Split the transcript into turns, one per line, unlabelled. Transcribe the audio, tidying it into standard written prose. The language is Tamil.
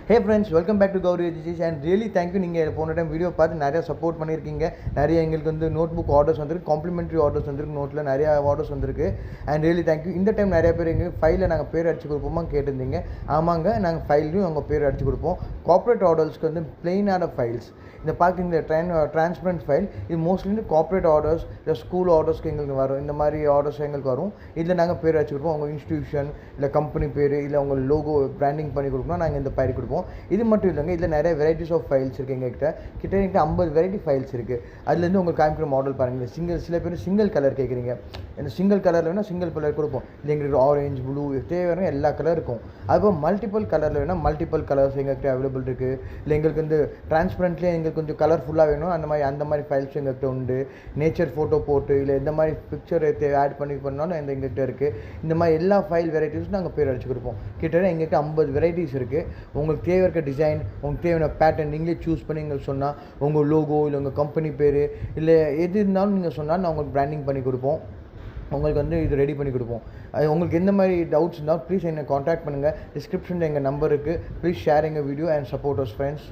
Hey friends, welcome back to Gauri Agencies and really thank you. நீங்கள் போன டைம் வீடியோ பார்த்து நிறையா சப்போர்ட் பண்ணியிருக்கீங்க. நிறைய எங்களுக்கு வந்து நோட் புக் ஆர்டர்ஸ் வந்திருக்கு, காம்ப்ளிமெண்ட்ரி ஆர்டர்ஸ் வந்திருக்கு, நோட்டில் நிறையா ஆர்டர்ஸ் வந்திருக்கு அண்ட் ரியலி தேங்க்யூ. இந்த டைம் நிறைய பேர் எங்கள் ஃபைலில் நாங்கள் பேர் அடிச்சு கொடுப்போமா கேட்டிருந்தீங்க. ஆமாங்க, நாங்கள் ஃபைல்லையும் உங்கள் பேர் அடிச்சு கொடுப்போம். கார்ப்பரேட் ஆர்டர்ஸ்க்கு வந்து பிளெயினான ஃபைல்ஸ் இந்த பார்க்க இந்த டிரான்ஸ்பரண்ட் ஃபைல் இது மோஸ்ட்லி கார்ப்பரேட் ஆர்டர்ஸ் இல்லை ஸ்கூல் ஆர்டர்ஸ்க்கு எங்களுக்கு வரும். இந்த மாதிரி ஆர்டர்ஸ் எங்களுக்கு வரும். இதில் நாங்கள் பேர் அடிச்சு கொடுப்போம். உங்கள் இன்ஸ்டியூஷன் இல்லை கம்பெனி பேர் இல்லை உங்கள் லோகோ பிராண்டிங் பண்ணி கொடுக்கணும், நாங்கள் இந்த பேர் கொடுப்போம். இது மட்டும் இல்லைங்க, இதில் நிறைய வெரைட்டிஸ் ஆஃப் ஃபைல்ஸ் இருக்குது. கிட்ட 50 வெரைட்டி ஃபைல்ஸ் இருக்குது. அதுலேருந்து உங்களுக்கு காமிக்கிற மாடல் பாருங்கள். சில பேர் சிங்கிள் கலர் கேட்குறீங்க. இந்த சிங்கிள் கலரில் வேணால் சிங்கிள் கலர் கொடுப்போம். இல்லை எங்களுக்கு ஆரஞ்ச் ப்ளூ தேவையான எல்லா கலர் இருக்கும். அதுபோல் மல்டிபிள் கலரில் வேணால் மல்டிபிள் கலர்ஸ் எங்கள்கிட்ட அவைலபிள் இருக்குது. இல்லை எங்களுக்கு வந்து டிரான்ஸ்பரண்ட்லேயே எங்களுக்கு கொஞ்சம் கலர்ஃபுல்லாக வேணும், அந்த மாதிரி ஃபைல்ஸ் எங்கள்கிட்ட உண்டு. நேச்சர் ஃபோட்டோ போட்டு இல்லை எந்த மாதிரி பிக்சர் ஆட் பண்ணாலும் எங்கள்கிட்ட இருக்குது. இந்த மாதிரி எல்லா ஃபைல் வெரைட்டிஸும் நாங்கள் பேர் அடிச்சு கொடுப்போம். கிட்டத்தட்ட எங்கள்கிட்ட 50 வெரைட்டிஸ் இருக்குது. உங்களுக்கு தேவை இருக்க டிசைன், உங்களுக்கு தேவையான பேட்டர்ன் நீங்களே சூஸ் பண்ணி எங்களுக்கு சொன்னால் உங்கள் லோகோ இல்லை உங்கள் கம்பெனி பேர் இல்லை எது இருந்தாலும் நீங்கள் சொன்னால் நான் உங்களுக்கு பிராண்டிங் பண்ணி கொடுப்போம். உங்களுக்கு வந்து இது ரெடி பண்ணி கொடுப்போம். உங்களுக்கு எந்த மாதிரி டவுட்ஸ் இருந்தாலும் ப்ளீஸ் என்னை காண்டாக்ட் பண்ணுங்கள். டிஸ்கிரிப்ஷனில் எங்கள் நம்பர் இருக்குது. ப்ளீஸ் ஷேர் எங்கள் video and support us friends.